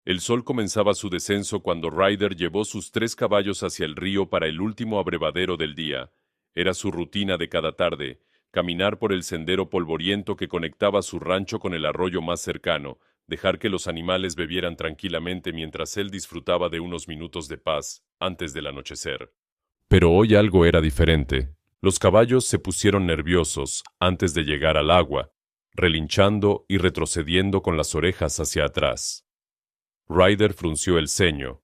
El sol comenzaba su descenso cuando Ryder llevó sus 3 caballos hacia el río para el último abrevadero del día. Era su rutina de cada tarde, caminar por el sendero polvoriento que conectaba su rancho con el arroyo más cercano, dejar que los animales bebieran tranquilamente mientras él disfrutaba de unos minutos de paz antes del anochecer. Pero hoy algo era diferente. Los caballos se pusieron nerviosos antes de llegar al agua, relinchando y retrocediendo con las orejas hacia atrás. Ryder frunció el ceño.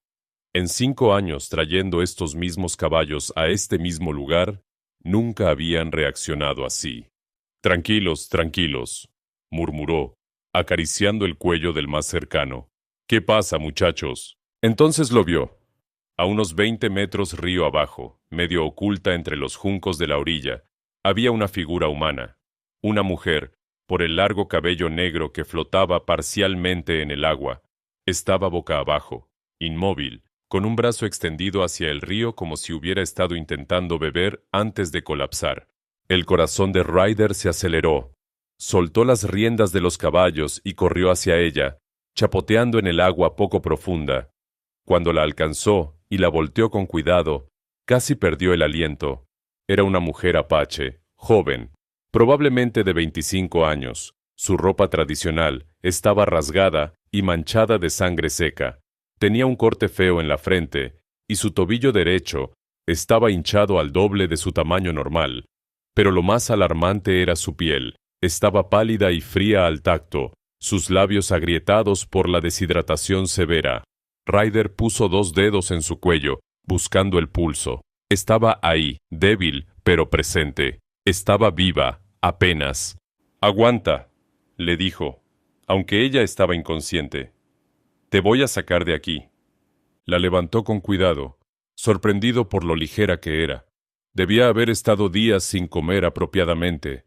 En 5 años trayendo estos mismos caballos a este mismo lugar, nunca habían reaccionado así. Tranquilos, tranquilos, murmuró, acariciando el cuello del más cercano. ¿Qué pasa, muchachos? Entonces lo vio. A unos 20 metros río abajo, medio oculta entre los juncos de la orilla, había una figura humana. Una mujer, por el largo cabello negro que flotaba parcialmente en el agua. Estaba boca abajo, inmóvil, con un brazo extendido hacia el río como si hubiera estado intentando beber antes de colapsar. El corazón de Ryder se aceleró. Soltó las riendas de los caballos y corrió hacia ella, chapoteando en el agua poco profunda. Cuando la alcanzó y la volteó con cuidado, casi perdió el aliento. Era una mujer apache, joven, probablemente de 25 años. Su ropa tradicional estaba rasgada y manchada de sangre seca. Tenía un corte feo en la frente, y su tobillo derecho estaba hinchado al doble de su tamaño normal. Pero lo más alarmante era su piel. Estaba pálida y fría al tacto, sus labios agrietados por la deshidratación severa. Ryder puso 2 dedos en su cuello, buscando el pulso. Estaba ahí, débil, pero presente. Estaba viva, apenas. «Aguanta», le dijo, aunque ella estaba inconsciente. «Te voy a sacar de aquí». La levantó con cuidado, sorprendido por lo ligera que era. Debía haber estado días sin comer apropiadamente.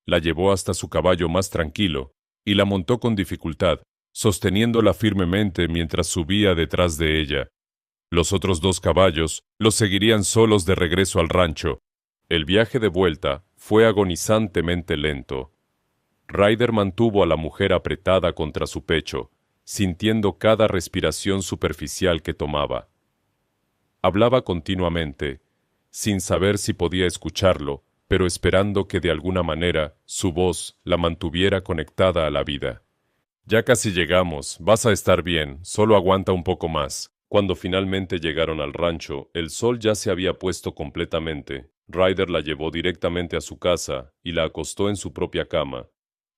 La llevó hasta su caballo más tranquilo y la montó con dificultad, sosteniéndola firmemente mientras subía detrás de ella. Los otros 2 caballos los seguirían solos de regreso al rancho. El viaje de vuelta fue agonizantemente lento. Ryder mantuvo a la mujer apretada contra su pecho, sintiendo cada respiración superficial que tomaba. Hablaba continuamente, sin saber si podía escucharlo, pero esperando que de alguna manera su voz la mantuviera conectada a la vida. «Ya casi llegamos, vas a estar bien, solo aguanta un poco más». Cuando finalmente llegaron al rancho, el sol ya se había puesto completamente. Ryder la llevó directamente a su casa y la acostó en su propia cama.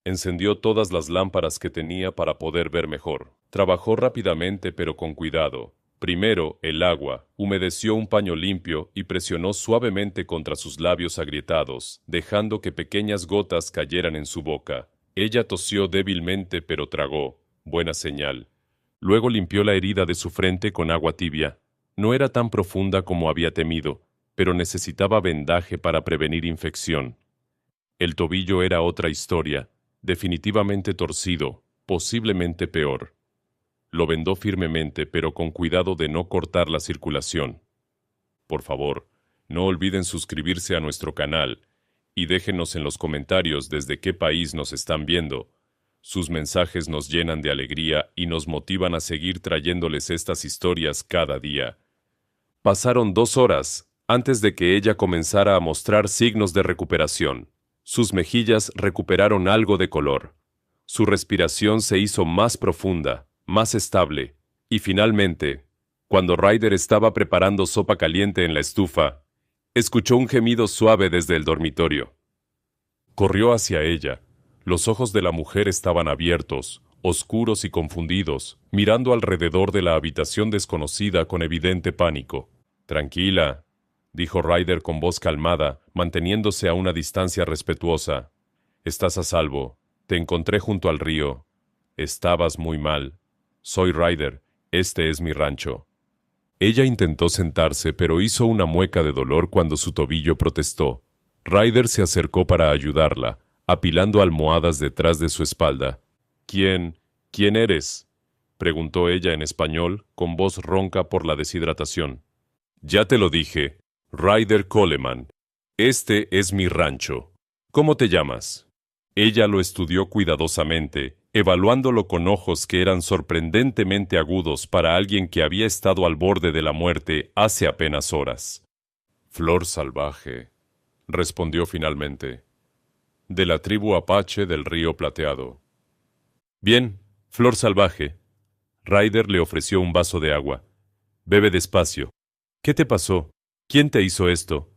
Encendió todas las lámparas que tenía para poder ver mejor. Trabajó rápidamente pero con cuidado. Primero, el agua. Humedeció un paño limpio y presionó suavemente contra sus labios agrietados, dejando que pequeñas gotas cayeran en su boca. Ella tosió débilmente pero tragó. Buena señal. Luego limpió la herida de su frente con agua tibia. No era tan profunda como había temido, pero necesitaba vendaje para prevenir infección. El tobillo era otra historia, definitivamente torcido, posiblemente peor. Lo vendó firmemente, pero con cuidado de no cortar la circulación. Por favor, no olviden suscribirse a nuestro canal y déjenos en los comentarios desde qué país nos están viendo. Sus mensajes nos llenan de alegría y nos motivan a seguir trayéndoles estas historias cada día. Pasaron 2 horas antes de que ella comenzara a mostrar signos de recuperación. Sus mejillas recuperaron algo de color. Su respiración se hizo más profunda, más estable, y finalmente, cuando Ryder estaba preparando sopa caliente en la estufa, escuchó un gemido suave desde el dormitorio. Corrió hacia ella. Los ojos de la mujer estaban abiertos, oscuros y confundidos, mirando alrededor de la habitación desconocida con evidente pánico. «Tranquila», dijo Ryder con voz calmada, manteniéndose a una distancia respetuosa. «Estás a salvo. Te encontré junto al río. Estabas muy mal. Soy Ryder. Este es mi rancho». Ella intentó sentarse, pero hizo una mueca de dolor cuando su tobillo protestó. Ryder se acercó para ayudarla, apilando almohadas detrás de su espalda. «¿Quién eres?», preguntó ella en español, con voz ronca por la deshidratación. «Ya te lo dije, Ryder Coleman. Este es mi rancho. ¿Cómo te llamas?». Ella lo estudió cuidadosamente, evaluándolo con ojos que eran sorprendentemente agudos para alguien que había estado al borde de la muerte hace apenas horas. Flor salvaje, respondió finalmente, de la tribu apache del río Plateado. Bien, Flor salvaje. Ryder le ofreció un vaso de agua. Bebe despacio. ¿Qué te pasó? ¿Quién te hizo esto?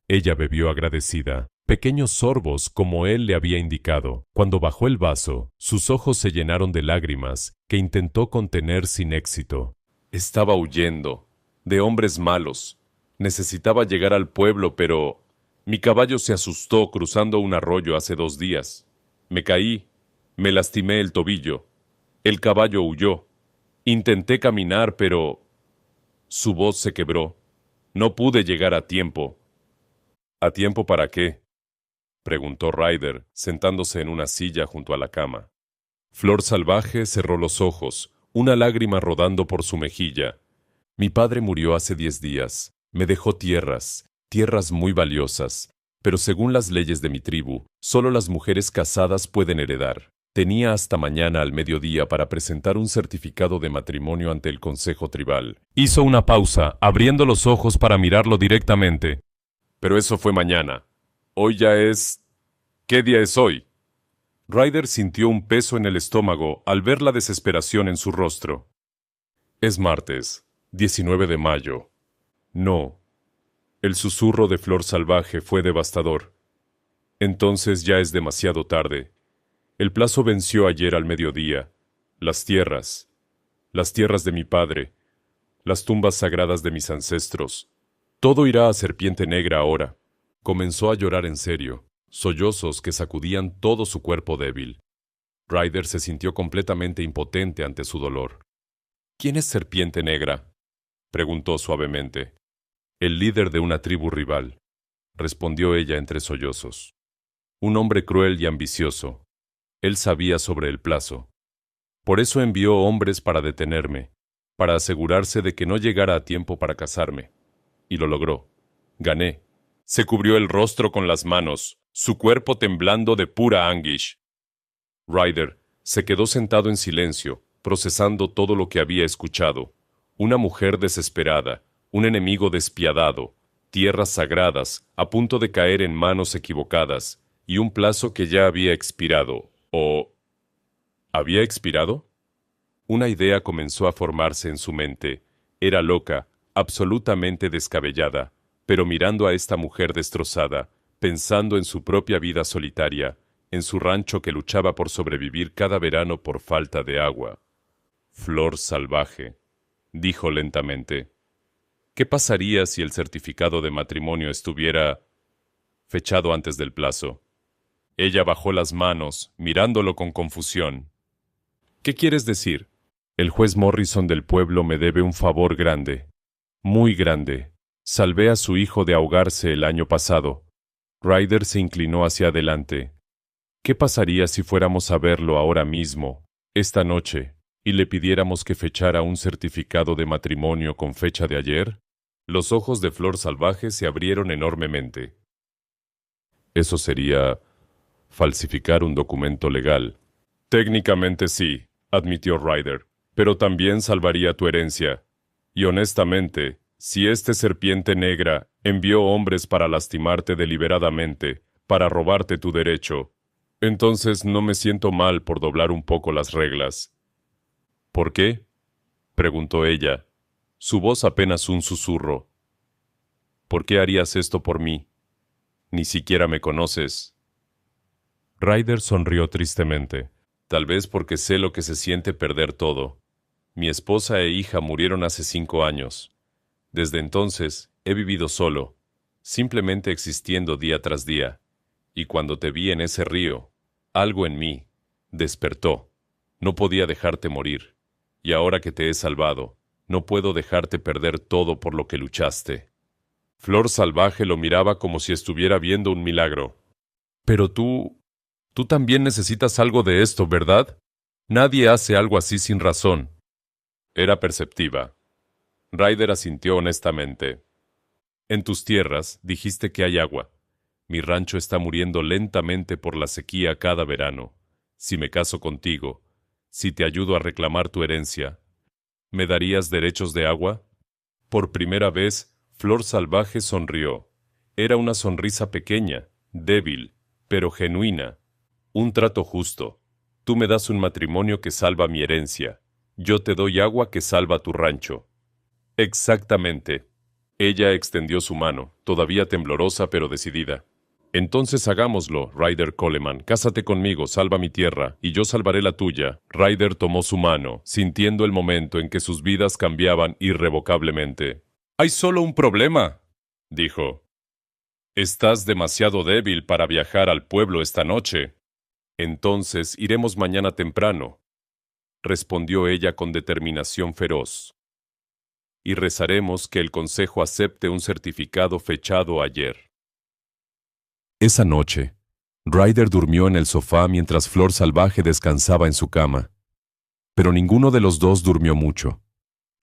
Ella bebió agradecida, pequeños sorbos como él le había indicado. Cuando bajó el vaso, sus ojos se llenaron de lágrimas que intentó contener sin éxito. Estaba huyendo, de hombres malos. Necesitaba llegar al pueblo, pero mi caballo se asustó cruzando un arroyo hace 2 días. Me caí, me lastimé el tobillo. El caballo huyó. Intenté caminar, pero su voz se quebró. No pude llegar a tiempo. ¿A tiempo para qué?, preguntó Ryder, sentándose en una silla junto a la cama. Flor salvaje cerró los ojos, una lágrima rodando por su mejilla. Mi padre murió hace 10 días. Me dejó tierras muy valiosas, pero según las leyes de mi tribu, solo las mujeres casadas pueden heredar. Tenía hasta mañana al mediodía para presentar un certificado de matrimonio ante el consejo tribal. Hizo una pausa, abriendo los ojos para mirarlo directamente. Pero eso fue mañana. Hoy ya es... ¿Qué día es hoy? Ryder sintió un peso en el estómago al ver la desesperación en su rostro. Es martes, 19 de mayo. No. El susurro de Flor salvaje fue devastador. Entonces ya es demasiado tarde. El plazo venció ayer al mediodía. Las tierras de mi padre, las tumbas sagradas de mis ancestros. Todo irá a Serpiente Negra ahora. Comenzó a llorar en serio, sollozos que sacudían todo su cuerpo débil. Ryder se sintió completamente impotente ante su dolor. ¿Quién es Serpiente Negra?, preguntó suavemente. El líder de una tribu rival, respondió ella entre sollozos. Un hombre cruel y ambicioso. Él sabía sobre el plazo. Por eso envió hombres para detenerme, para asegurarse de que no llegara a tiempo para casarme. Y lo logró. Gané. Se cubrió el rostro con las manos, su cuerpo temblando de pura anguish. Ryder se quedó sentado en silencio, procesando todo lo que había escuchado. Una mujer desesperada, un enemigo despiadado, tierras sagradas a punto de caer en manos equivocadas, y un plazo que ya había expirado. ¿O había expirado? Una idea comenzó a formarse en su mente. Era loca, absolutamente descabellada, pero mirando a esta mujer destrozada, pensando en su propia vida solitaria, en su rancho que luchaba por sobrevivir cada verano por falta de agua. Flor salvaje, dijo lentamente. ¿Qué pasaría si el certificado de matrimonio estuviera fechado antes del plazo? Ella bajó las manos, mirándolo con confusión. ¿Qué quieres decir? El juez Morrison del pueblo me debe un favor grande, muy grande. Salvé a su hijo de ahogarse el año pasado. Ryder se inclinó hacia adelante. ¿Qué pasaría si fuéramos a verlo ahora mismo, esta noche, y le pidiéramos que fechara un certificado de matrimonio con fecha de ayer? Los ojos de Flor salvaje se abrieron enormemente. Eso sería falsificar un documento legal. Técnicamente sí, admitió Ryder, pero también salvaría tu herencia. Y honestamente, si este Serpiente Negra envió hombres para lastimarte deliberadamente, para robarte tu derecho, entonces no me siento mal por doblar un poco las reglas. ¿Por qué?, preguntó ella, su voz apenas un susurro. ¿Por qué harías esto por mí? Ni siquiera me conoces. Ryder sonrió tristemente. Tal vez porque sé lo que se siente perder todo. Mi esposa e hija murieron hace 5 años. Desde entonces he vivido solo, simplemente existiendo día tras día. Y cuando te vi en ese río, algo en mí despertó. No podía dejarte morir. Y ahora que te he salvado, no puedo dejarte perder todo por lo que luchaste. Flor salvaje lo miraba como si estuviera viendo un milagro. Pero tú también necesitas algo de esto, ¿verdad? Nadie hace algo así sin razón. Era perceptiva. Ryder asintió honestamente. En tus tierras dijiste que hay agua. Mi rancho está muriendo lentamente por la sequía cada verano. si me caso contigo, si te ayudo a reclamar tu herencia, ¿me darías derechos de agua? Por primera vez, Flor Salvaje sonrió. Era una sonrisa pequeña, débil, pero genuina. Un trato justo. Tú me das un matrimonio que salva mi herencia. Yo te doy agua que salva tu rancho. Exactamente. Ella extendió su mano, todavía temblorosa pero decidida. Entonces hagámoslo, Ryder Coleman. Cásate conmigo, salva mi tierra, y yo salvaré la tuya. Ryder tomó su mano, sintiendo el momento en que sus vidas cambiaban irrevocablemente. «Hay solo un problema», dijo. «Estás demasiado débil para viajar al pueblo esta noche. Entonces iremos mañana temprano», respondió ella con determinación feroz. «Y rezaremos que el consejo acepte un certificado fechado ayer». Esa noche, Ryder durmió en el sofá mientras Flor Salvaje descansaba en su cama. Pero ninguno de los dos durmió mucho.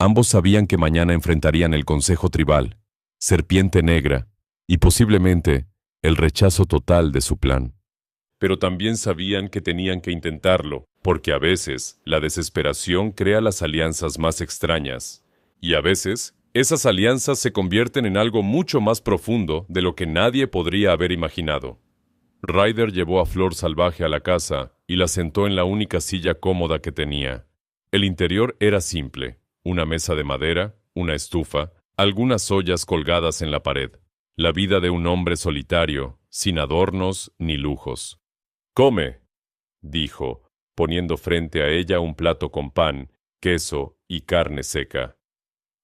Ambos sabían que mañana enfrentarían el Consejo Tribal, Serpiente Negra, y posiblemente el rechazo total de su plan. Pero también sabían que tenían que intentarlo, porque a veces la desesperación crea las alianzas más extrañas. Y a veces, esas alianzas se convierten en algo mucho más profundo de lo que nadie podría haber imaginado. Ryder llevó a Flor Salvaje a la casa y la sentó en la única silla cómoda que tenía. El interior era simple: una mesa de madera, una estufa, algunas ollas colgadas en la pared. La vida de un hombre solitario, sin adornos ni lujos. «Come», dijo, poniendo frente a ella un plato con pan, queso y carne seca.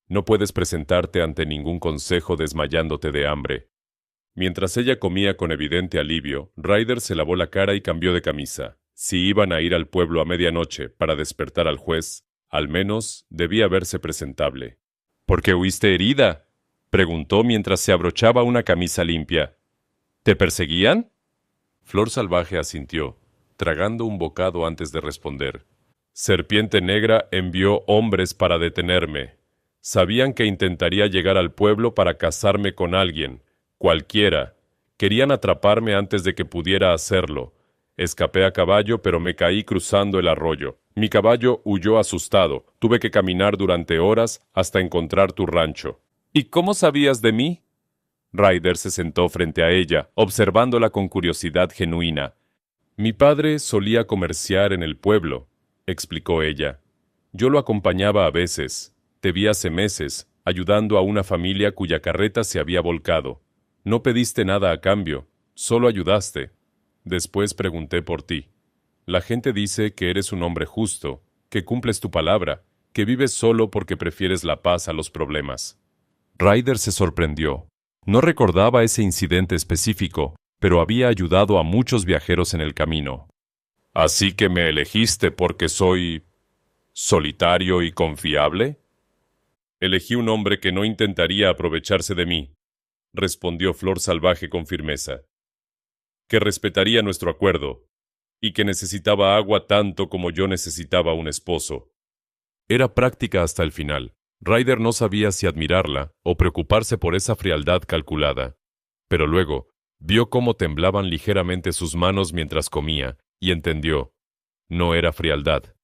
«No puedes presentarte ante ningún consejo desmayándote de hambre». Mientras ella comía con evidente alivio, Ryder se lavó la cara y cambió de camisa. Si iban a ir al pueblo a medianoche para despertar al juez, al menos debía verse presentable. «¿Por qué huiste herida?», preguntó mientras se abrochaba una camisa limpia. «¿Te perseguían?». Flor Salvaje asintió, tragando un bocado antes de responder. «Serpiente Negra envió hombres para detenerme. Sabían que intentaría llegar al pueblo para casarme con alguien, cualquiera. Querían atraparme antes de que pudiera hacerlo. Escapé a caballo, pero me caí cruzando el arroyo. Mi caballo huyó asustado. Tuve que caminar durante horas hasta encontrar tu rancho». «¿Y cómo sabías de mí?». Ryder se sentó frente a ella, observándola con curiosidad genuina. «Mi padre solía comerciar en el pueblo», explicó ella. «Yo lo acompañaba a veces. Te vi hace meses, ayudando a una familia cuya carreta se había volcado. No pediste nada a cambio, solo ayudaste. Después pregunté por ti. La gente dice que eres un hombre justo, que cumples tu palabra, que vives solo porque prefieres la paz a los problemas». Ryder se sorprendió. No recordaba ese incidente específico, pero había ayudado a muchos viajeros en el camino. «¿Así que me elegiste porque soy solitario y confiable?» «Elegí un hombre que no intentaría aprovecharse de mí», respondió Flor Salvaje con firmeza. «Que respetaría nuestro acuerdo, y que necesitaba agua tanto como yo necesitaba un esposo». Era práctica hasta el final. Ryder no sabía si admirarla o preocuparse por esa frialdad calculada. Pero luego, vio cómo temblaban ligeramente sus manos mientras comía, y entendió. No era frialdad.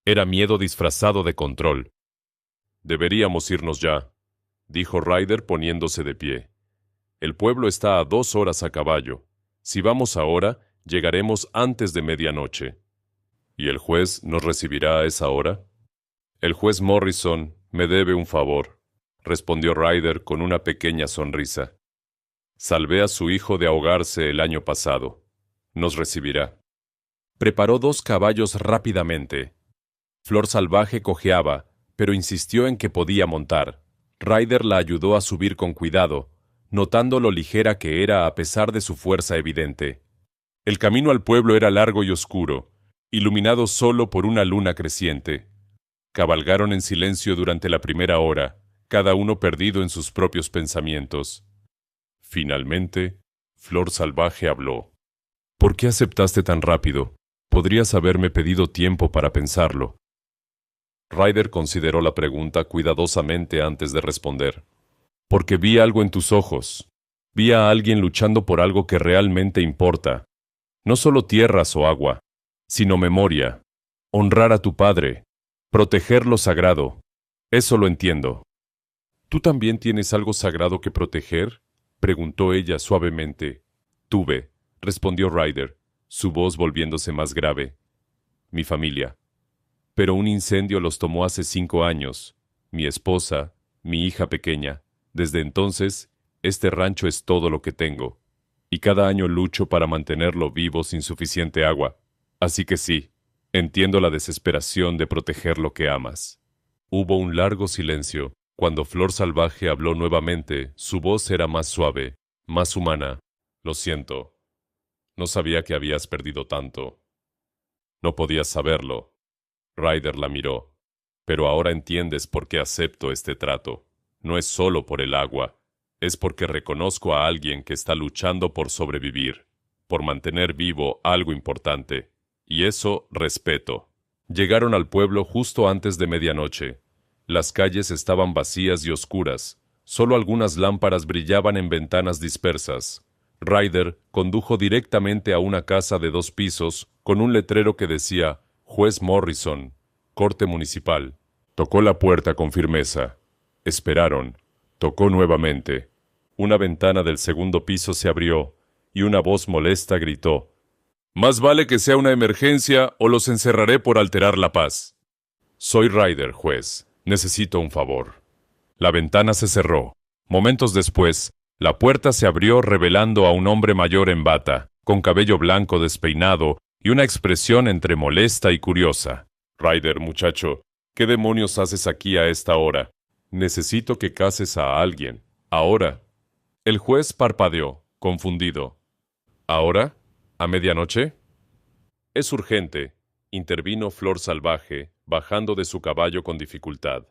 Era miedo disfrazado de control. «Deberíamos irnos ya», dijo Ryder poniéndose de pie. «El pueblo está a 2 horas a caballo. Si vamos ahora, llegaremos antes de medianoche». «¿Y el juez nos recibirá a esa hora?». «El juez Morrison me debe un favor», respondió Ryder con una pequeña sonrisa. «Salvé a su hijo de ahogarse el año pasado. Nos recibirá». Preparó 2 caballos rápidamente. Flor Salvaje cojeaba, pero insistió en que podía montar. Ryder la ayudó a subir con cuidado, notando lo ligera que era a pesar de su fuerza evidente. El camino al pueblo era largo y oscuro, iluminado solo por una luna creciente. Cabalgaron en silencio durante la primera hora, cada uno perdido en sus propios pensamientos. Finalmente, Flor Salvaje habló. «¿Por qué aceptaste tan rápido? Podrías haberme pedido tiempo para pensarlo». Ryder consideró la pregunta cuidadosamente antes de responder. «Porque vi algo en tus ojos. Vi a alguien luchando por algo que realmente importa. No solo tierras o agua. sino memoria. Honrar a tu padre. Proteger lo sagrado. Eso lo entiendo. ¿Tú también tienes algo sagrado que proteger? Preguntó ella suavemente. Tuve, respondió Ryder, su voz volviéndose más grave. Mi familia. Pero un incendio los tomó hace 5 años. Mi esposa, mi hija pequeña. Desde entonces, este rancho es todo lo que tengo. Y cada año lucho para mantenerlo vivo sin suficiente agua. Así que sí, entiendo la desesperación de proteger lo que amas. Hubo un largo silencio. Cuando Flor Salvaje habló nuevamente, su voz era más suave, más humana. Lo siento. No sabía que habías perdido tanto. No podías saberlo. Ryder la miró. Pero ahora entiendes por qué acepto este trato. No es solo por el agua. Es porque reconozco a alguien que está luchando por sobrevivir, por mantener vivo algo importante. Y eso respeto. Llegaron al pueblo justo antes de medianoche. Las calles estaban vacías y oscuras. Solo algunas lámparas brillaban en ventanas dispersas. Ryder condujo directamente a una casa de 2 pisos con un letrero que decía Juez Morrison, Corte Municipal. Tocó la puerta con firmeza. Esperaron. Tocó nuevamente. Una ventana del segundo piso se abrió y una voz molesta gritó: «Más vale que sea una emergencia o los encerraré por alterar la paz». «Soy Ryder, juez. Necesito un favor». La ventana se cerró. Momentos después, la puerta se abrió revelando a un hombre mayor en bata, con cabello blanco despeinado y una expresión entre molesta y curiosa. «Ryder, muchacho, ¿qué demonios haces aquí a esta hora? Necesito que cases a alguien. Ahora». El juez parpadeó, confundido. «¿Ahora? ¿A medianoche?» «Es urgente», intervino Flor Salvaje, bajando de su caballo con dificultad.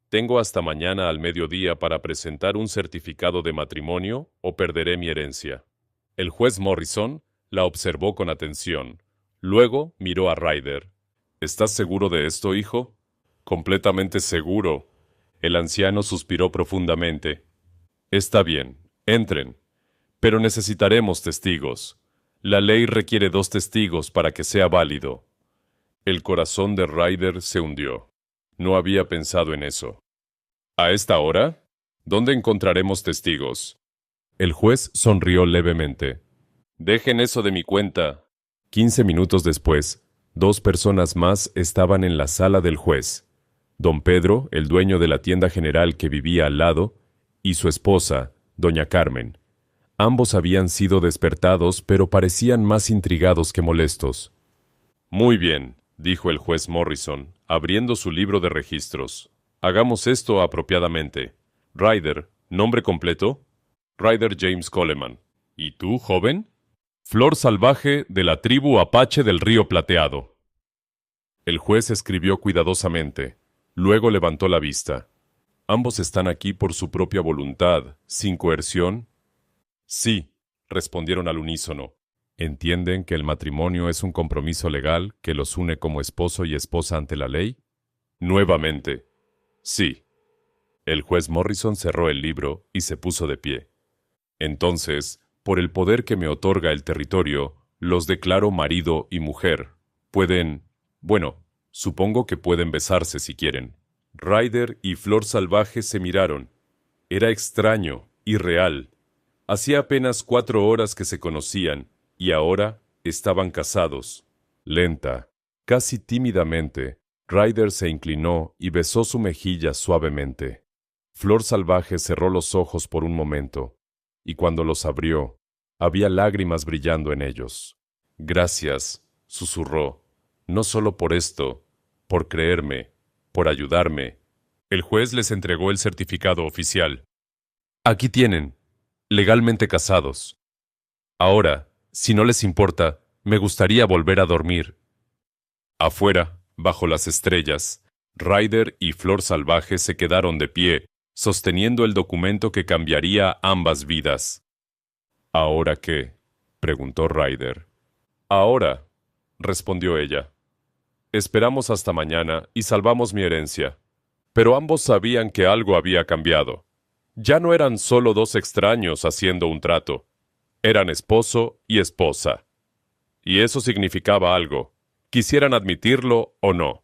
«Tengo hasta mañana al mediodía para presentar un certificado de matrimonio o perderé mi herencia». El juez Morrison la observó con atención. Luego miró a Ryder. «¿Estás seguro de esto, hijo?» «Completamente seguro». El anciano suspiró profundamente. «Está bien, entren. Pero necesitaremos testigos. La ley requiere 2 testigos para que sea válido». El corazón de Ryder se hundió. No había pensado en eso. «¿A esta hora? ¿Dónde encontraremos testigos?» El juez sonrió levemente. «Dejen eso de mi cuenta». 15 minutos después, 2 personas más estaban en la sala del juez. Don Pedro, el dueño de la tienda general que vivía al lado, y su esposa, doña Carmen. Ambos habían sido despertados, pero parecían más intrigados que molestos. «Muy bien», dijo el juez Morrison, abriendo su libro de registros. «Hagamos esto apropiadamente. Ryder, ¿nombre completo?» «Ryder James Coleman». «¿Y tú, joven?» «Flor Salvaje de la tribu Apache del Río Plateado». El juez escribió cuidadosamente. Luego levantó la vista. «¿Ambos están aquí por su propia voluntad, sin coerción?» «Sí», respondieron al unísono. «¿Entienden que el matrimonio es un compromiso legal que los une como esposo y esposa ante la ley?» «Nuevamente, sí». El juez Morrison cerró el libro y se puso de pie. «Entonces, por el poder que me otorga el territorio, los declaro marido y mujer. Pueden... bueno, supongo que pueden besarse si quieren». Ryder y Flor Salvaje se miraron. Era extraño, irreal. Hacía apenas 4 horas que se conocían, y ahora estaban casados. Lenta, casi tímidamente, Ryder se inclinó y besó su mejilla suavemente. Flor Salvaje cerró los ojos por un momento, y cuando los abrió, había lágrimas brillando en ellos. «Gracias», susurró, «no solo por esto, por creerme, por ayudarme». El juez les entregó el certificado oficial. «Aquí tienen, legalmente casados. Ahora, si no les importa, me gustaría volver a dormir». Afuera, bajo las estrellas, Ryder y Flor Salvaje se quedaron de pie, sosteniendo el documento que cambiaría ambas vidas. «¿Ahora qué?», preguntó Ryder. «Ahora», respondió ella. «Esperamos hasta mañana y salvamos mi herencia». Pero ambos sabían que algo había cambiado. Ya no eran solo 2 extraños haciendo un trato. Eran esposo y esposa. Y eso significaba algo, quisieran admitirlo o no.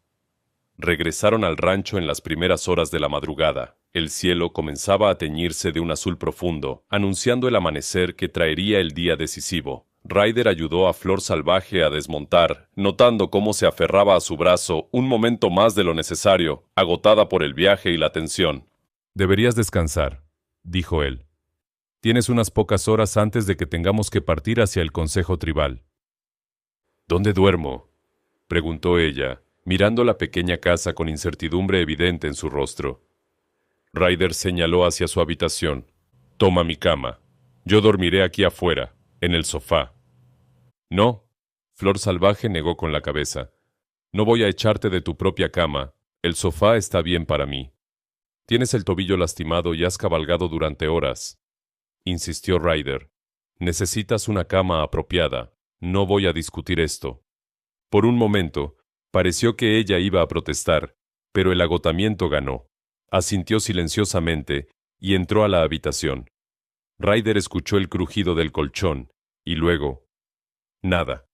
Regresaron al rancho en las primeras horas de la madrugada. El cielo comenzaba a teñirse de un azul profundo, anunciando el amanecer que traería el día decisivo. Ryder ayudó a Flor Salvaje a desmontar, notando cómo se aferraba a su brazo un momento más de lo necesario, agotada por el viaje y la tensión. «Deberías descansar», dijo él. «Tienes unas pocas horas antes de que tengamos que partir hacia el Consejo Tribal». «¿Dónde duermo?», preguntó ella, mirando la pequeña casa con incertidumbre evidente en su rostro. Ryder señaló hacia su habitación. «Toma mi cama. Yo dormiré aquí afuera, en el sofá». «No», Flor Salvaje negó con la cabeza. «No voy a echarte de tu propia cama. El sofá está bien para mí. Tienes el tobillo lastimado y has cabalgado durante horas», insistió Ryder. «Necesitas una cama apropiada. No voy a discutir esto». Por un momento, pareció que ella iba a protestar, pero el agotamiento ganó. Asintió silenciosamente y entró a la habitación. Ryder escuchó el crujido del colchón, y luego... nada.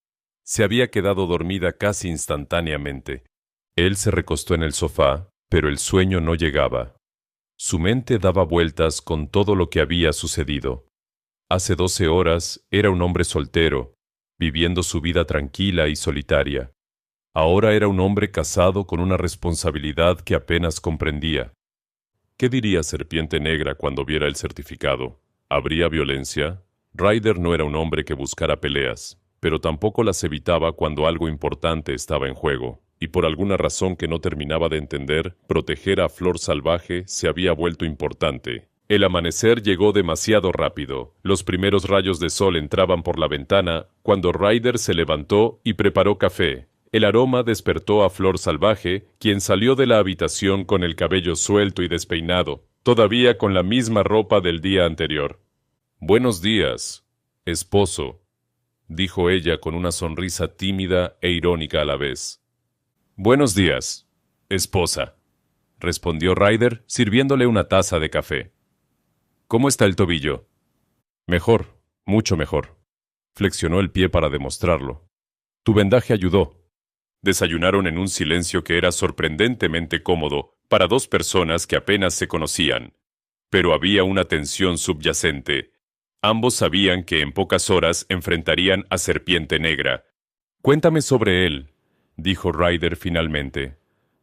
Se había quedado dormida casi instantáneamente. Él se recostó en el sofá, pero el sueño no llegaba. Su mente daba vueltas con todo lo que había sucedido. Hace 12 horas era un hombre soltero, viviendo su vida tranquila y solitaria. Ahora era un hombre casado con una responsabilidad que apenas comprendía. ¿Qué diría Serpiente Negra cuando viera el certificado? ¿Habría violencia? Ryder no era un hombre que buscara peleas, pero tampoco las evitaba cuando algo importante estaba en juego, y por alguna razón que no terminaba de entender, proteger a Flor Salvaje se había vuelto importante. El amanecer llegó demasiado rápido. Los primeros rayos de sol entraban por la ventana cuando Ryder se levantó y preparó café. El aroma despertó a Flor Salvaje, quien salió de la habitación con el cabello suelto y despeinado, todavía con la misma ropa del día anterior. «Buenos días, esposo», dijo ella con una sonrisa tímida e irónica a la vez. «Buenos días, esposa», respondió Ryder, sirviéndole una taza de café. «¿Cómo está el tobillo?» «Mejor, mucho mejor». Flexionó el pie para demostrarlo. «Tu vendaje ayudó». Desayunaron en un silencio que era sorprendentemente cómodo para dos personas que apenas se conocían. Pero había una tensión subyacente. Ambos sabían que en pocas horas enfrentarían a Serpiente Negra. «Cuéntame sobre él», dijo Ryder finalmente.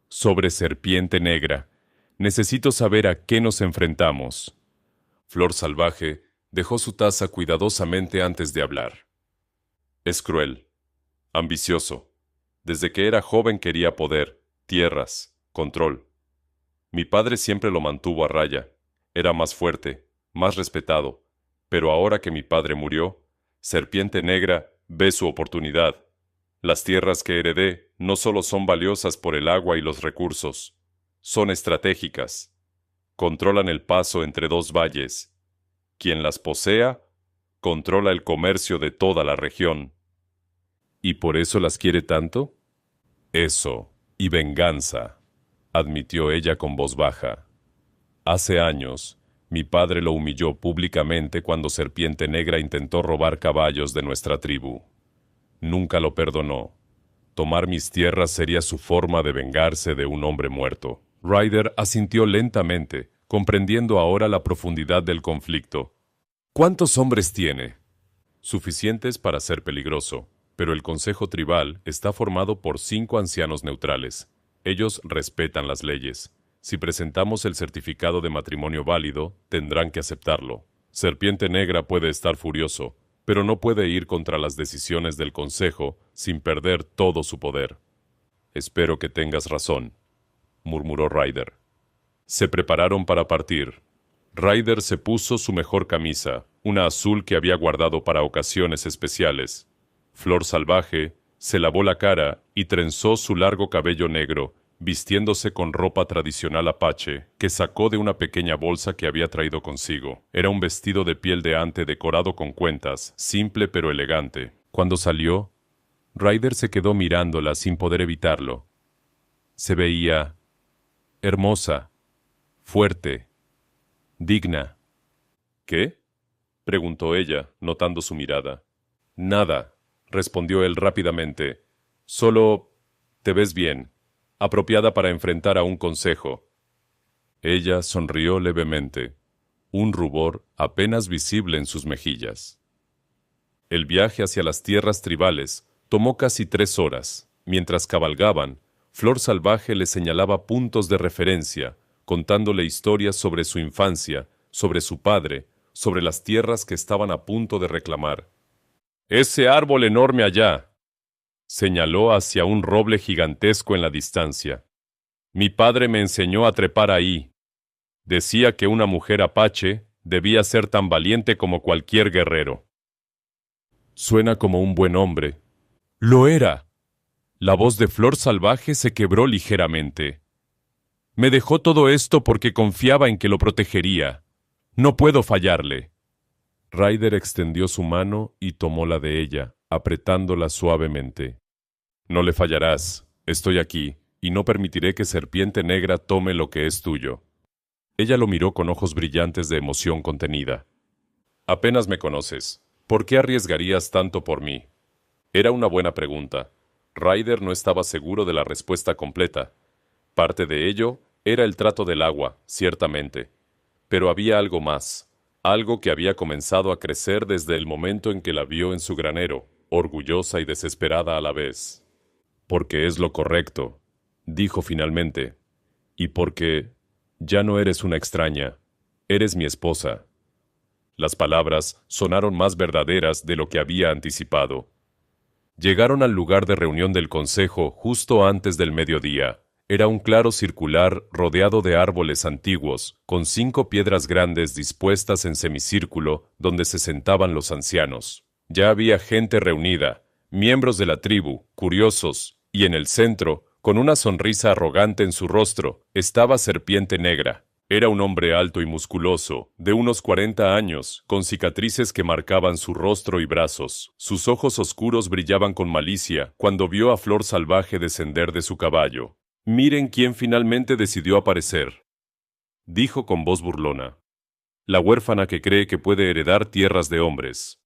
«Sobre Serpiente Negra. Necesito saber a qué nos enfrentamos». Flor Salvaje dejó su taza cuidadosamente antes de hablar. «Es cruel, ambicioso. Desde que era joven quería poder, tierras, control. Mi padre siempre lo mantuvo a raya. Era más fuerte, más respetado. Pero ahora que mi padre murió, Serpiente Negra ve su oportunidad. Las tierras que heredé no solo son valiosas por el agua y los recursos, son estratégicas. Controlan el paso entre dos valles. Quien las posea, controla el comercio de toda la región. ¿Y por eso las quiere tanto? Eso, y venganza, admitió ella con voz baja. Hace años, mi padre lo humilló públicamente cuando Serpiente Negra intentó robar caballos de nuestra tribu. Nunca lo perdonó. Tomar mis tierras sería su forma de vengarse de un hombre muerto. Ryder asintió lentamente, comprendiendo ahora la profundidad del conflicto. ¿Cuántos hombres tiene? Suficientes para ser peligroso. Pero el Consejo Tribal está formado por 5 ancianos neutrales. Ellos respetan las leyes. Si presentamos el certificado de matrimonio válido, tendrán que aceptarlo. Serpiente Negra puede estar furioso, pero no puede ir contra las decisiones del Consejo sin perder todo su poder. «Espero que tengas razón», murmuró Ryder. Se prepararon para partir. Ryder se puso su mejor camisa, una azul que había guardado para ocasiones especiales. Flor Salvaje se lavó la cara y trenzó su largo cabello negro, vistiéndose con ropa tradicional apache, que sacó de una pequeña bolsa que había traído consigo. Era un vestido de piel de ante decorado con cuentas, simple pero elegante. Cuando salió, Ryder se quedó mirándola sin poder evitarlo. Se veía hermosa, fuerte, digna. «¿Qué?», preguntó ella, notando su mirada. «Nada», respondió él rápidamente. Solo te ves bien, apropiada para enfrentar a un consejo. Ella sonrió levemente, un rubor apenas visible en sus mejillas. El viaje hacia las tierras tribales tomó casi 3 horas. Mientras cabalgaban, Flor Salvaje le señalaba puntos de referencia, contándole historias sobre su infancia, sobre su padre, sobre las tierras que estaban a punto de reclamar. «Ese árbol enorme allá», señaló hacia un roble gigantesco en la distancia. «Mi padre me enseñó a trepar ahí. Decía que una mujer apache debía ser tan valiente como cualquier guerrero». Suena como un buen hombre. Lo era. La voz de Flor Salvaje se quebró ligeramente. Me dejó todo esto porque confiaba en que lo protegería. No puedo fallarle. Ryder extendió su mano y tomó la de ella, apretándola suavemente. No le fallarás. Estoy aquí, y no permitiré que Serpiente Negra tome lo que es tuyo. Ella lo miró con ojos brillantes de emoción contenida. Apenas me conoces. ¿Por qué arriesgarías tanto por mí? Era una buena pregunta. Ryder no estaba seguro de la respuesta completa. Parte de ello era el trato del agua, ciertamente. Pero había algo más, algo que había comenzado a crecer desde el momento en que la vio en su granero, orgullosa y desesperada a la vez. Porque es lo correcto, dijo finalmente, y porque ya no eres una extraña, eres mi esposa. Las palabras sonaron más verdaderas de lo que había anticipado. Llegaron al lugar de reunión del consejo justo antes del mediodía. Era un claro circular rodeado de árboles antiguos, con 5 piedras grandes dispuestas en semicírculo donde se sentaban los ancianos. Ya había gente reunida, miembros de la tribu, curiosos, y en el centro, con una sonrisa arrogante en su rostro, estaba Serpiente Negra. Era un hombre alto y musculoso, de unos 40 años, con cicatrices que marcaban su rostro y brazos. Sus ojos oscuros brillaban con malicia cuando vio a Flor Salvaje descender de su caballo. «Miren quién finalmente decidió aparecer», dijo con voz burlona. «La huérfana que cree que puede heredar tierras de hombres».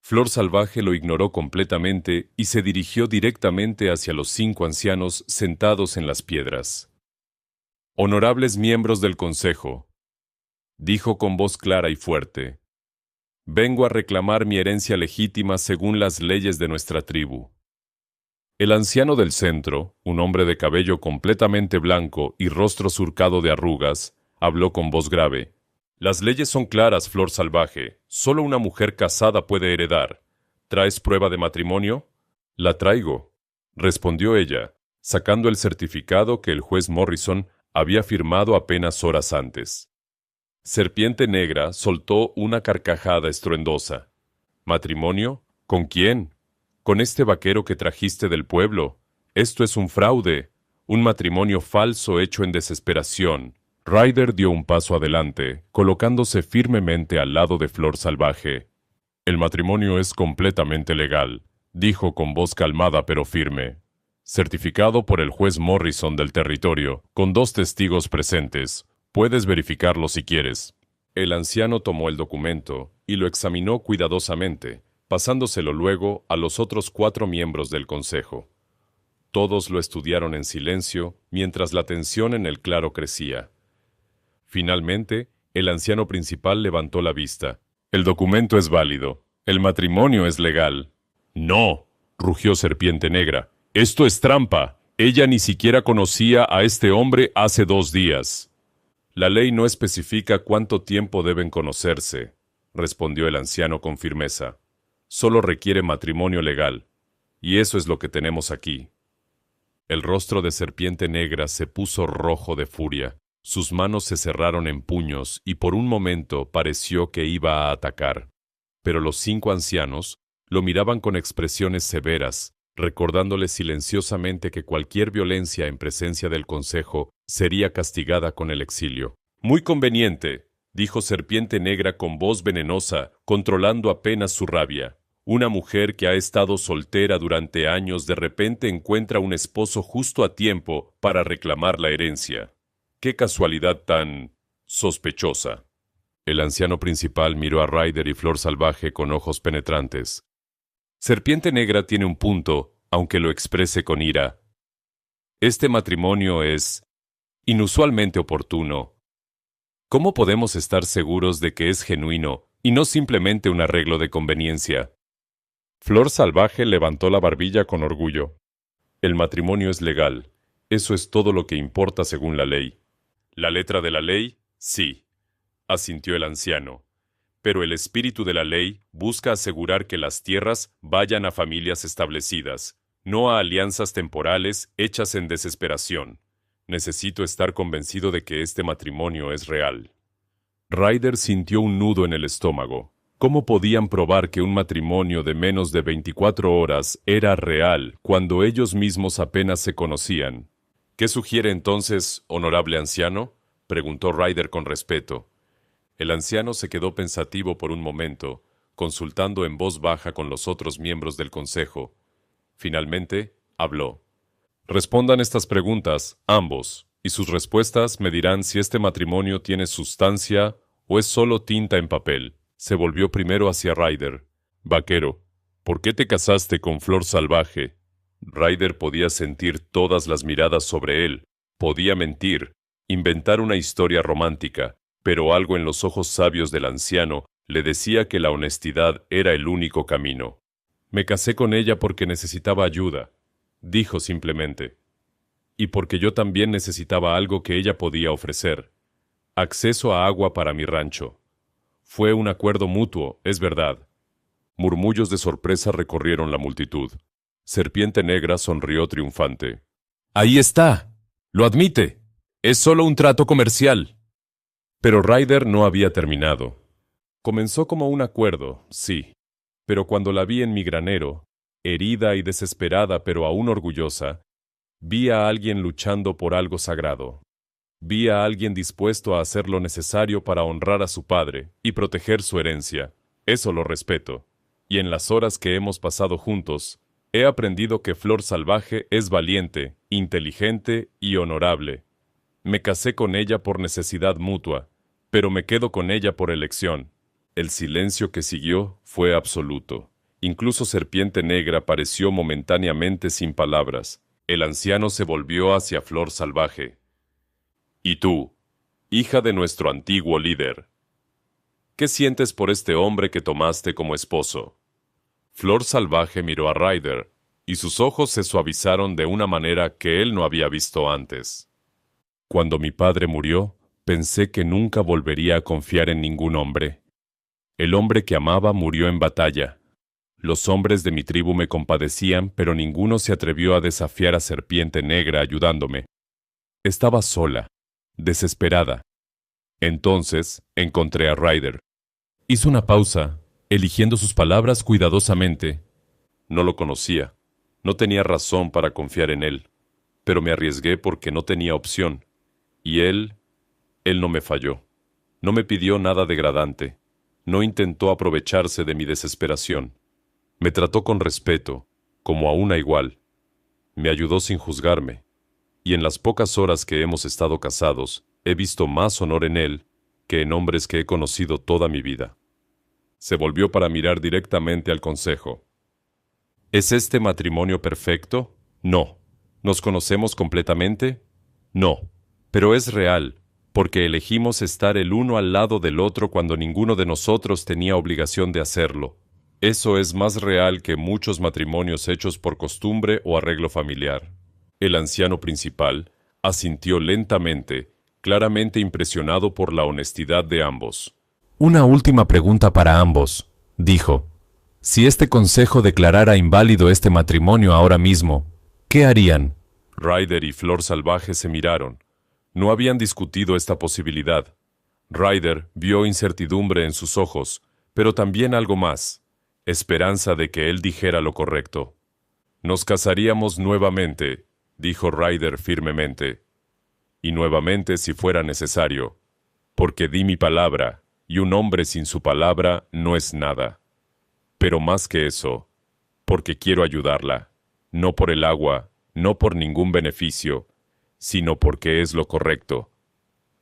Flor Salvaje lo ignoró completamente y se dirigió directamente hacia los 5 ancianos sentados en las piedras. «Honorables miembros del consejo», dijo con voz clara y fuerte, «vengo a reclamar mi herencia legítima según las leyes de nuestra tribu». El anciano del centro, un hombre de cabello completamente blanco y rostro surcado de arrugas, habló con voz grave. «Las leyes son claras, Flor Salvaje. Solo una mujer casada puede heredar. ¿Traes prueba de matrimonio?» «La traigo», respondió ella, sacando el certificado que el juez Morrison había firmado apenas horas antes. Serpiente Negra soltó una carcajada estruendosa. «¿Matrimonio? ¿Con quién?» «Con este vaquero que trajiste del pueblo. Esto es un fraude, un matrimonio falso hecho en desesperación». Ryder dio un paso adelante, colocándose firmemente al lado de Flor Salvaje. «El matrimonio es completamente legal», dijo con voz calmada pero firme. «Certificado por el juez Morrison del territorio, con 2 testigos presentes. Puedes verificarlo si quieres». El anciano tomó el documento y lo examinó cuidadosamente, pasándoselo luego a los otros 4 miembros del consejo. Todos lo estudiaron en silencio mientras la tensión en el claro crecía. Finalmente, el anciano principal levantó la vista. «El documento es válido. El matrimonio es legal». «No», rugió Serpiente Negra. «Esto es trampa. Ella ni siquiera conocía a este hombre hace 2 días». «La ley no especifica cuánto tiempo deben conocerse», respondió el anciano con firmeza. «Solo requiere matrimonio legal. Y eso es lo que tenemos aquí». El rostro de Serpiente Negra se puso rojo de furia. Sus manos se cerraron en puños y por un momento pareció que iba a atacar. Pero los 5 ancianos lo miraban con expresiones severas, recordándole silenciosamente que cualquier violencia en presencia del consejo sería castigada con el exilio. «Muy conveniente», dijo Serpiente Negra con voz venenosa, controlando apenas su rabia. «Una mujer que ha estado soltera durante años de repente encuentra un esposo justo a tiempo para reclamar la herencia. ¡Qué casualidad tan sospechosa!». El anciano principal miró a Ryder y Flor Salvaje con ojos penetrantes. Serpiente Negra tiene un punto, aunque lo exprese con ira. Este matrimonio es inusualmente oportuno. ¿Cómo podemos estar seguros de que es genuino y no simplemente un arreglo de conveniencia? Flor Salvaje levantó la barbilla con orgullo. El matrimonio es legal. Eso es todo lo que importa según la ley. ¿La letra de la ley? Sí, asintió el anciano. Pero el espíritu de la ley busca asegurar que las tierras vayan a familias establecidas, no a alianzas temporales hechas en desesperación. Necesito estar convencido de que este matrimonio es real. Ryder sintió un nudo en el estómago. ¿Cómo podían probar que un matrimonio de menos de 24 horas era real cuando ellos mismos apenas se conocían? ¿Qué sugiere entonces, honorable anciano?, preguntó Ryder con respeto. El anciano se quedó pensativo por un momento, consultando en voz baja con los otros miembros del consejo. Finalmente, habló. Respondan estas preguntas, ambos, y sus respuestas me dirán si este matrimonio tiene sustancia o es solo tinta en papel. Se volvió primero hacia Ryder. Vaquero, ¿por qué te casaste con Flor Salvaje? Ryder podía sentir todas las miradas sobre él. Podía mentir, inventar una historia romántica, pero algo en los ojos sabios del anciano le decía que la honestidad era el único camino. Me casé con ella porque necesitaba ayuda, dijo simplemente. Y porque yo también necesitaba algo que ella podía ofrecer. Acceso a agua para mi rancho. Fue un acuerdo mutuo, es verdad. Murmullos de sorpresa recorrieron la multitud. Serpiente Negra sonrió triunfante. Ahí está. Lo admite. Es solo un trato comercial. Pero Ryder no había terminado. Comenzó como un acuerdo, sí. Pero cuando la vi en mi granero, herida y desesperada pero aún orgullosa, vi a alguien luchando por algo sagrado. Vi a alguien dispuesto a hacer lo necesario para honrar a su padre y proteger su herencia. Eso lo respeto. Y en las horas que hemos pasado juntos, he aprendido que Flor Salvaje es valiente, inteligente y honorable. Me casé con ella por necesidad mutua, pero me quedo con ella por elección. El silencio que siguió fue absoluto. Incluso Serpiente Negra pareció momentáneamente sin palabras. El anciano se volvió hacia Flor Salvaje. ¿Y tú, hija de nuestro antiguo líder? ¿Qué sientes por este hombre que tomaste como esposo? Flor Salvaje miró a Ryder, y sus ojos se suavizaron de una manera que él no había visto antes. Cuando mi padre murió, pensé que nunca volvería a confiar en ningún hombre. El hombre que amaba murió en batalla. Los hombres de mi tribu me compadecían, pero ninguno se atrevió a desafiar a Serpiente Negra ayudándome. Estaba sola, desesperada. Entonces encontré a Ryder. Hizo una pausa, eligiendo sus palabras cuidadosamente. No lo conocía. No tenía razón para confiar en él, pero me arriesgué porque no tenía opción. Y él no me falló. No me pidió nada degradante. No intentó aprovecharse de mi desesperación. Me trató con respeto, como a una igual. Me ayudó sin juzgarme. Y en las pocas horas que hemos estado casados, he visto más honor en él que en hombres que he conocido toda mi vida. Se volvió para mirar directamente al consejo. ¿Es este matrimonio perfecto? No. ¿Nos conocemos completamente? No. Pero es real, porque elegimos estar el uno al lado del otro cuando ninguno de nosotros tenía obligación de hacerlo. Eso es más real que muchos matrimonios hechos por costumbre o arreglo familiar. El anciano principal asintió lentamente, claramente impresionado por la honestidad de ambos. Una última pregunta para ambos, dijo. Si este consejo declarara inválido este matrimonio ahora mismo, ¿qué harían? Ryder y Flor Salvaje se miraron. No habían discutido esta posibilidad. Ryder vio incertidumbre en sus ojos, pero también algo más, esperanza de que él dijera lo correcto. Nos casaríamos nuevamente, dijo Ryder firmemente. Y nuevamente si fuera necesario, porque di mi palabra, y un hombre sin su palabra no es nada. Pero más que eso, porque quiero ayudarla, no por el agua, no por ningún beneficio, sino porque es lo correcto.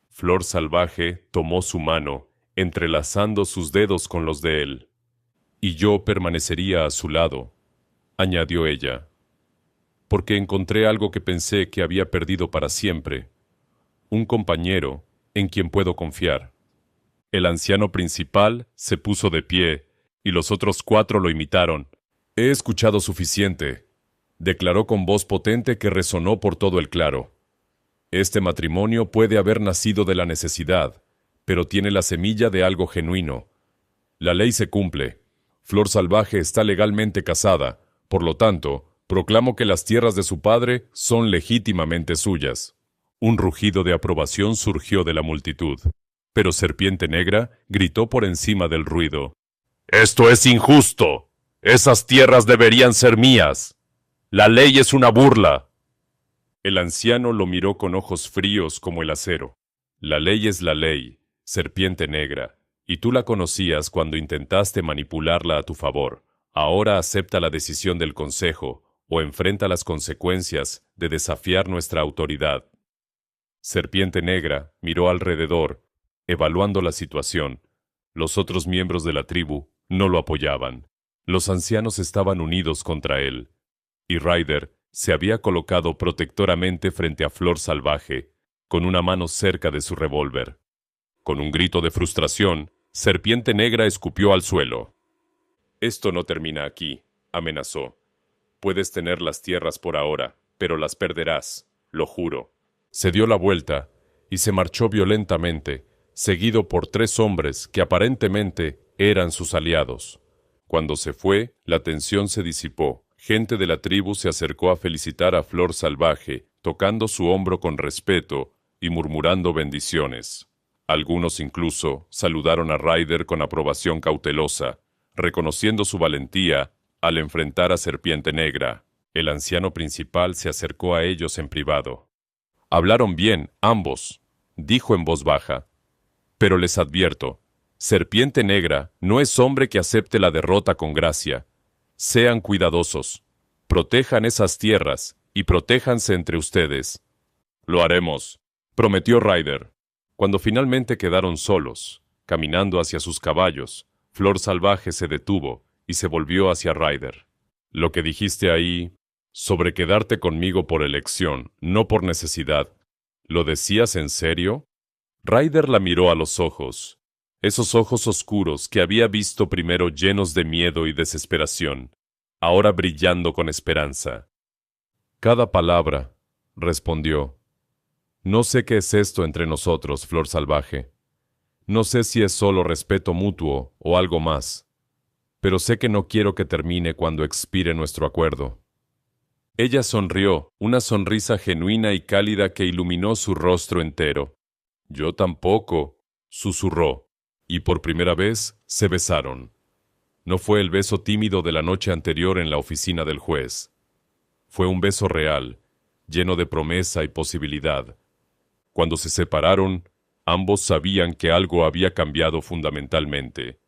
Flor Salvaje tomó su mano, entrelazando sus dedos con los de él. Y yo permanecería a su lado, añadió ella, porque encontré algo que pensé que había perdido para siempre, un compañero en quien puedo confiar. El anciano principal se puso de pie, y los otros 4 lo imitaron. He escuchado suficiente, declaró con voz potente que resonó por todo el claro. Este matrimonio puede haber nacido de la necesidad, pero tiene la semilla de algo genuino. La ley se cumple. Flor Salvaje está legalmente casada, por lo tanto, proclamo que las tierras de su padre son legítimamente suyas. Un rugido de aprobación surgió de la multitud, pero Serpiente Negra gritó por encima del ruido. ¡Esto es injusto! ¡Esas tierras deberían ser mías! ¡La ley es una burla! El anciano lo miró con ojos fríos como el acero. La ley es la ley, Serpiente Negra, y tú la conocías cuando intentaste manipularla a tu favor. Ahora acepta la decisión del Consejo o enfrenta las consecuencias de desafiar nuestra autoridad. Serpiente Negra miró alrededor, evaluando la situación. Los otros miembros de la tribu no lo apoyaban. Los ancianos estaban unidos contra él, y Ryder se había colocado protectoramente frente a Flor Salvaje, con una mano cerca de su revólver. Con un grito de frustración, Serpiente Negra escupió al suelo. Esto no termina aquí, amenazó. Puedes tener las tierras por ahora, pero las perderás, lo juro. Se dio la vuelta y se marchó violentamente, seguido por 3 hombres que aparentemente eran sus aliados. Cuando se fue, la tensión se disipó. Gente de la tribu se acercó a felicitar a Flor Salvaje, tocando su hombro con respeto y murmurando bendiciones. Algunos incluso saludaron a Ryder con aprobación cautelosa, reconociendo su valentía al enfrentar a Serpiente Negra. El anciano principal se acercó a ellos en privado. Hablaron bien, ambos, dijo en voz baja. Pero les advierto, Serpiente Negra no es hombre que acepte la derrota con gracia. Sean cuidadosos, protejan esas tierras y protéjanse entre ustedes. Lo haremos, prometió Ryder. Cuando finalmente quedaron solos, caminando hacia sus caballos, Flor Salvaje se detuvo y se volvió hacia Ryder. Lo que dijiste ahí, sobre quedarte conmigo por elección, no por necesidad, ¿lo decías en serio? Ryder la miró a los ojos, esos ojos oscuros que había visto primero llenos de miedo y desesperación, ahora brillando con esperanza. Cada palabra, respondió. No sé qué es esto entre nosotros, Flor Salvaje. No sé si es solo respeto mutuo o algo más, pero sé que no quiero que termine cuando expire nuestro acuerdo. Ella sonrió, una sonrisa genuina y cálida que iluminó su rostro entero. Yo tampoco, susurró, y por primera vez se besaron. No fue el beso tímido de la noche anterior en la oficina del juez. Fue un beso real, lleno de promesa y posibilidad. Cuando se separaron, ambos sabían que algo había cambiado fundamentalmente.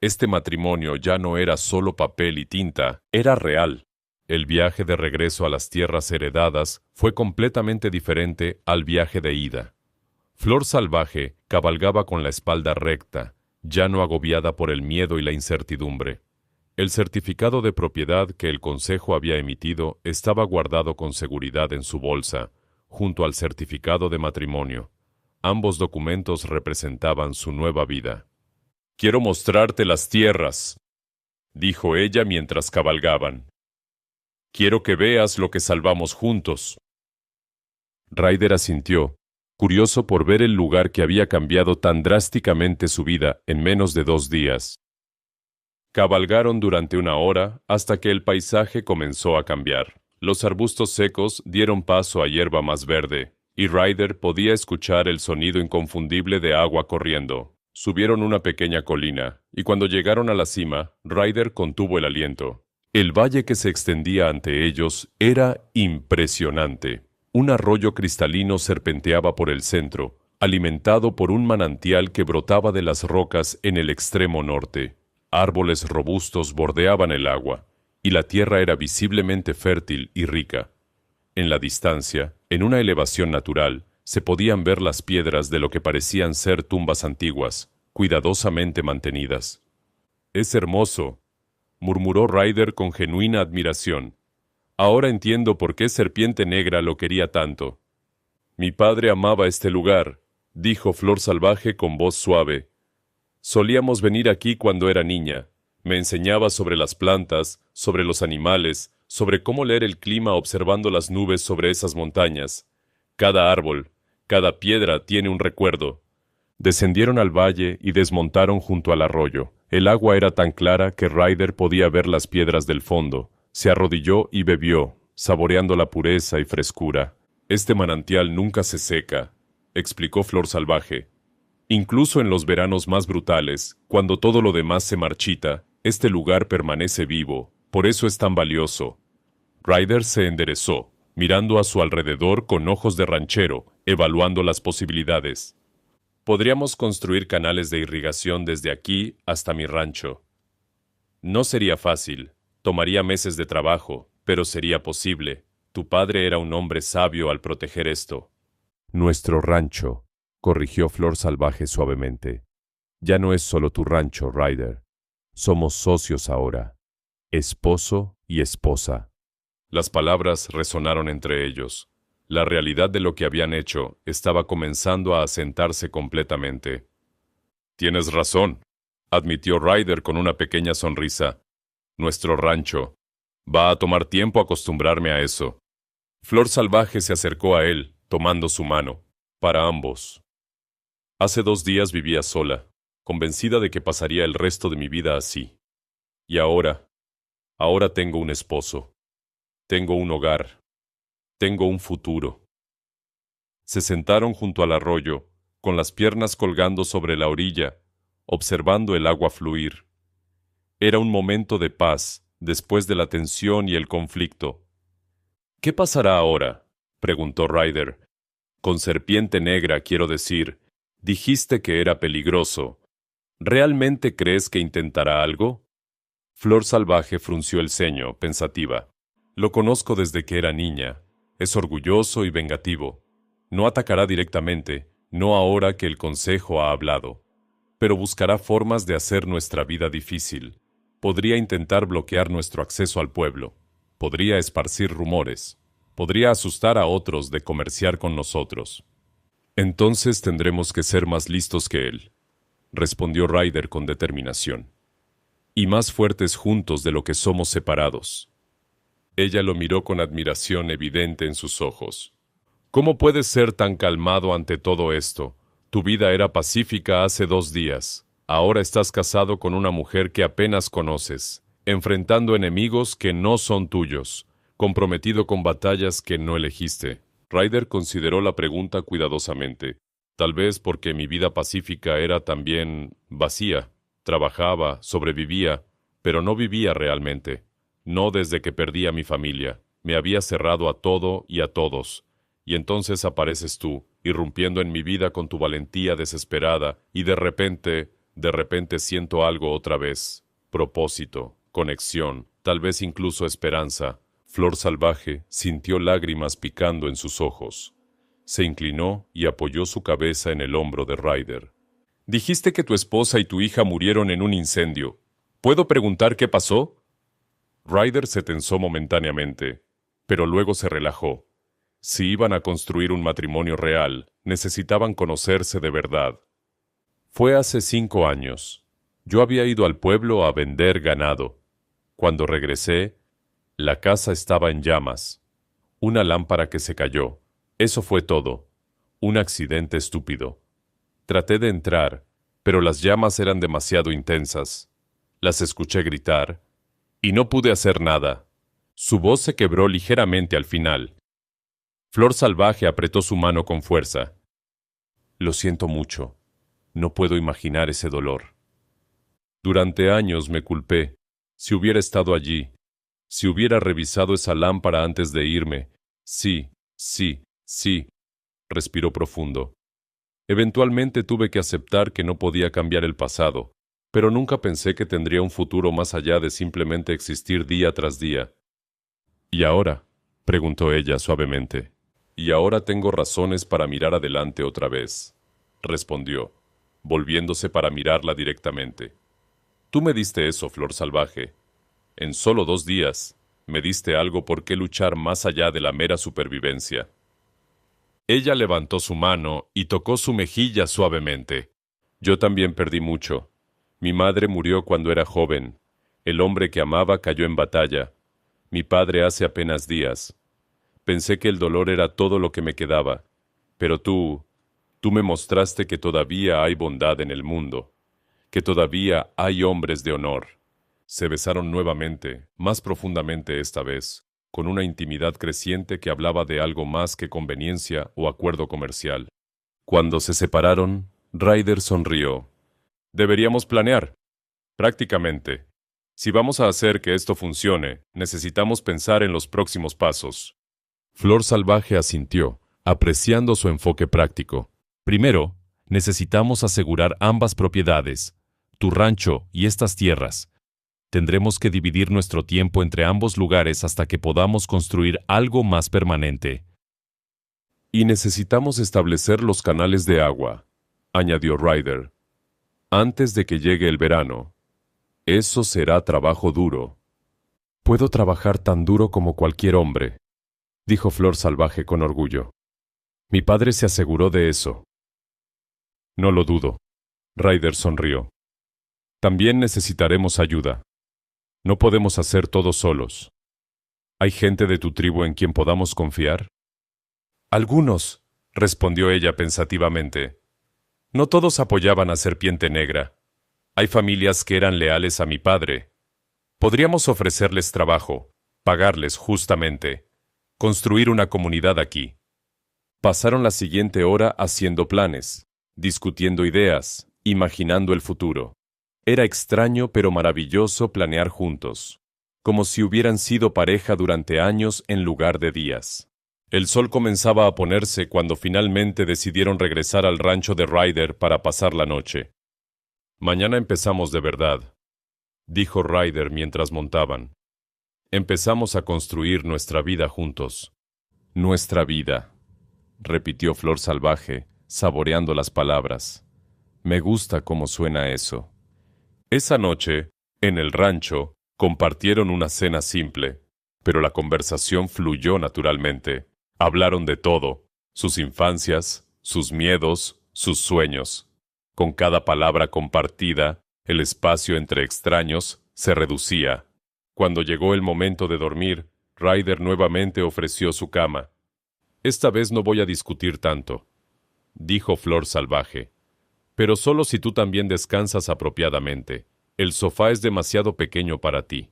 Este matrimonio ya no era solo papel y tinta, era real. El viaje de regreso a las tierras heredadas fue completamente diferente al viaje de ida. Flor Salvaje cabalgaba con la espalda recta, ya no agobiada por el miedo y la incertidumbre. El certificado de propiedad que el Consejo había emitido estaba guardado con seguridad en su bolsa, junto al certificado de matrimonio. Ambos documentos representaban su nueva vida. «Quiero mostrarte las tierras», dijo ella mientras cabalgaban. «Quiero que veas lo que salvamos juntos». Ryder asintió, curioso por ver el lugar que había cambiado tan drásticamente su vida en menos de 2 días. Cabalgaron durante 1 hora hasta que el paisaje comenzó a cambiar. Los arbustos secos dieron paso a hierba más verde, y Ryder podía escuchar el sonido inconfundible de agua corriendo. Subieron una pequeña colina, y cuando llegaron a la cima, Ryder contuvo el aliento. El valle que se extendía ante ellos era impresionante. Un arroyo cristalino serpenteaba por el centro, alimentado por un manantial que brotaba de las rocas en el extremo norte. Árboles robustos bordeaban el agua, y la tierra era visiblemente fértil y rica. En la distancia, en una elevación natural, se podían ver las piedras de lo que parecían ser tumbas antiguas, cuidadosamente mantenidas. «Es hermoso», murmuró Ryder con genuina admiración. Ahora entiendo por qué Serpiente Negra lo quería tanto. Mi padre amaba este lugar, dijo Flor Salvaje con voz suave. Solíamos venir aquí cuando era niña. Me enseñaba sobre las plantas, sobre los animales, sobre cómo leer el clima observando las nubes sobre esas montañas. Cada árbol, cada piedra tiene un recuerdo. Descendieron al valle y desmontaron junto al arroyo. El agua era tan clara que Ryder podía ver las piedras del fondo. Se arrodilló y bebió, saboreando la pureza y frescura. Este manantial nunca se seca, explicó Flor Salvaje. Incluso en los veranos más brutales, cuando todo lo demás se marchita, este lugar permanece vivo, por eso es tan valioso. Ryder se enderezó, mirando a su alrededor con ojos de ranchero, evaluando las posibilidades. Podríamos construir canales de irrigación desde aquí hasta mi rancho. No sería fácil, tomaría meses de trabajo, pero sería posible. Tu padre era un hombre sabio al proteger esto. Nuestro rancho, corrigió Flor Salvaje suavemente. Ya no es solo tu rancho, Ryder. Somos socios ahora, esposo y esposa. Las palabras resonaron entre ellos. La realidad de lo que habían hecho estaba comenzando a asentarse completamente. Tienes razón, admitió Ryder con una pequeña sonrisa. Nuestro rancho. Va a tomar tiempo acostumbrarme a eso. Flor Salvaje se acercó a él, tomando su mano. Para ambos. Hace 2 días vivía sola, convencida de que pasaría el resto de mi vida así. Y ahora tengo un esposo. Tengo un hogar. Tengo un futuro. Se sentaron junto al arroyo, con las piernas colgando sobre la orilla, observando el agua fluir. Era un momento de paz, después de la tensión y el conflicto. ¿Qué pasará ahora?, preguntó Ryder. Con Serpiente Negra, quiero decir, dijiste que era peligroso. ¿Realmente crees que intentará algo? Flor Salvaje frunció el ceño, pensativa. Lo conozco desde que era niña. Es orgulloso y vengativo. No atacará directamente, no ahora que el Consejo ha hablado. Pero buscará formas de hacer nuestra vida difícil. Podría intentar bloquear nuestro acceso al pueblo. Podría esparcir rumores. Podría asustar a otros de comerciar con nosotros. Entonces tendremos que ser más listos que él, respondió Ryder con determinación. Y más fuertes juntos de lo que somos separados. Ella lo miró con admiración evidente en sus ojos. ¿Cómo puedes ser tan calmado ante todo esto? Tu vida era pacífica hace 2 días. Ahora estás casado con una mujer que apenas conoces, enfrentando enemigos que no son tuyos, comprometido con batallas que no elegiste. Ryder consideró la pregunta cuidadosamente. Tal vez porque mi vida pacífica era también vacía. Trabajaba, sobrevivía, pero no vivía realmente. No desde que perdí a mi familia. Me había cerrado a todo y a todos. Y entonces apareces tú, irrumpiendo en mi vida con tu valentía desesperada, y de repente siento algo otra vez. Propósito, conexión, tal vez incluso esperanza. Flor Salvaje sintió lágrimas picando en sus ojos. Se inclinó y apoyó su cabeza en el hombro de Ryder. Dijiste que tu esposa y tu hija murieron en un incendio. ¿Puedo preguntar qué pasó? Ryder se tensó momentáneamente, pero luego se relajó. Si iban a construir un matrimonio real, necesitaban conocerse de verdad. Fue hace 5 años. Yo había ido al pueblo a vender ganado. Cuando regresé, la casa estaba en llamas. Una lámpara que se cayó. Eso fue todo. Un accidente estúpido. Traté de entrar, pero las llamas eran demasiado intensas. Las escuché gritar, y no pude hacer nada. Su voz se quebró ligeramente al final. Flor Salvaje apretó su mano con fuerza. Lo siento mucho. No puedo imaginar ese dolor. Durante años me culpé. Si hubiera estado allí, si hubiera revisado esa lámpara antes de irme. Sí, respiró profundo. Eventualmente tuve que aceptar que no podía cambiar el pasado, pero nunca pensé que tendría un futuro más allá de simplemente existir día tras día. ¿Y ahora?, preguntó ella suavemente. Y ahora tengo razones para mirar adelante otra vez, respondió, volviéndose para mirarla directamente. Tú me diste eso, Flor Salvaje. En solo 2 días, me diste algo por qué luchar más allá de la mera supervivencia. Ella levantó su mano y tocó su mejilla suavemente. Yo también perdí mucho. Mi madre murió cuando era joven. El hombre que amaba cayó en batalla. Mi padre hace apenas días. Pensé que el dolor era todo lo que me quedaba. Pero tú me mostraste que todavía hay bondad en el mundo, que todavía hay hombres de honor. Se besaron nuevamente, más profundamente esta vez, con una intimidad creciente que hablaba de algo más que conveniencia o acuerdo comercial. Cuando se separaron, Ryder sonrió. Deberíamos planear. Prácticamente. Si vamos a hacer que esto funcione, necesitamos pensar en los próximos pasos. Flor Salvaje asintió, apreciando su enfoque práctico. Primero, necesitamos asegurar ambas propiedades, tu rancho y estas tierras. Tendremos que dividir nuestro tiempo entre ambos lugares hasta que podamos construir algo más permanente. Y necesitamos establecer los canales de agua, añadió Ryder, antes de que llegue el verano. Eso será trabajo duro. Puedo trabajar tan duro como cualquier hombre, dijo Flor Salvaje con orgullo. Mi padre se aseguró de eso. No lo dudo. Ryder sonrió. También necesitaremos ayuda. No podemos hacer todo solos. ¿Hay gente de tu tribu en quien podamos confiar? Algunos, respondió ella pensativamente. No todos apoyaban a Serpiente Negra. Hay familias que eran leales a mi padre. Podríamos ofrecerles trabajo, pagarles justamente, construir una comunidad aquí. Pasaron la siguiente hora haciendo planes, discutiendo ideas, imaginando el futuro. Era extraño pero maravilloso planear juntos, como si hubieran sido pareja durante años en lugar de días. El sol comenzaba a ponerse cuando finalmente decidieron regresar al rancho de Ryder para pasar la noche. Mañana empezamos de verdad, dijo Ryder mientras montaban. Empezamos a construir nuestra vida juntos. Nuestra vida, repitió Flor Salvaje, saboreando las palabras. Me gusta cómo suena eso. Esa noche, en el rancho, compartieron una cena simple, pero la conversación fluyó naturalmente. Hablaron de todo, sus infancias, sus miedos, sus sueños. Con cada palabra compartida, el espacio entre extraños se reducía. Cuando llegó el momento de dormir, Ryder nuevamente ofreció su cama. Esta vez no voy a discutir tanto, dijo Flor Salvaje. Pero solo si tú también descansas apropiadamente. El sofá es demasiado pequeño para ti.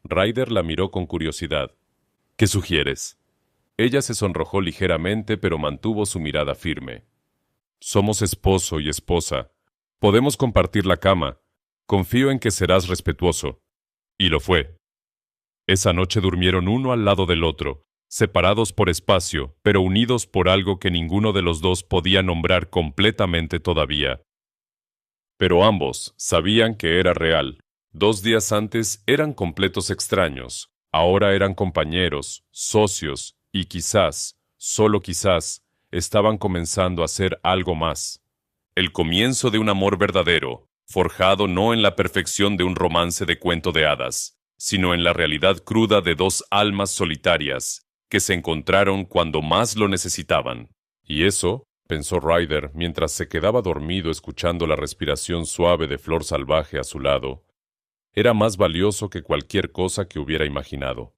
Ryder la miró con curiosidad. ¿Qué sugieres? Ella se sonrojó ligeramente, pero mantuvo su mirada firme. Somos esposo y esposa. Podemos compartir la cama. Confío en que serás respetuoso. Y lo fue. Esa noche durmieron uno al lado del otro, separados por espacio, pero unidos por algo que ninguno de los dos podía nombrar completamente todavía. Pero ambos sabían que era real. 2 días antes eran completos extraños, ahora eran compañeros, socios, y quizás, solo quizás, estaban comenzando a hacer algo más. El comienzo de un amor verdadero, forjado no en la perfección de un romance de cuento de hadas, sino en la realidad cruda de 2 almas solitarias, que se encontraron cuando más lo necesitaban. Y eso, pensó Ryder mientras se quedaba dormido escuchando la respiración suave de Flor Salvaje a su lado, era más valioso que cualquier cosa que hubiera imaginado.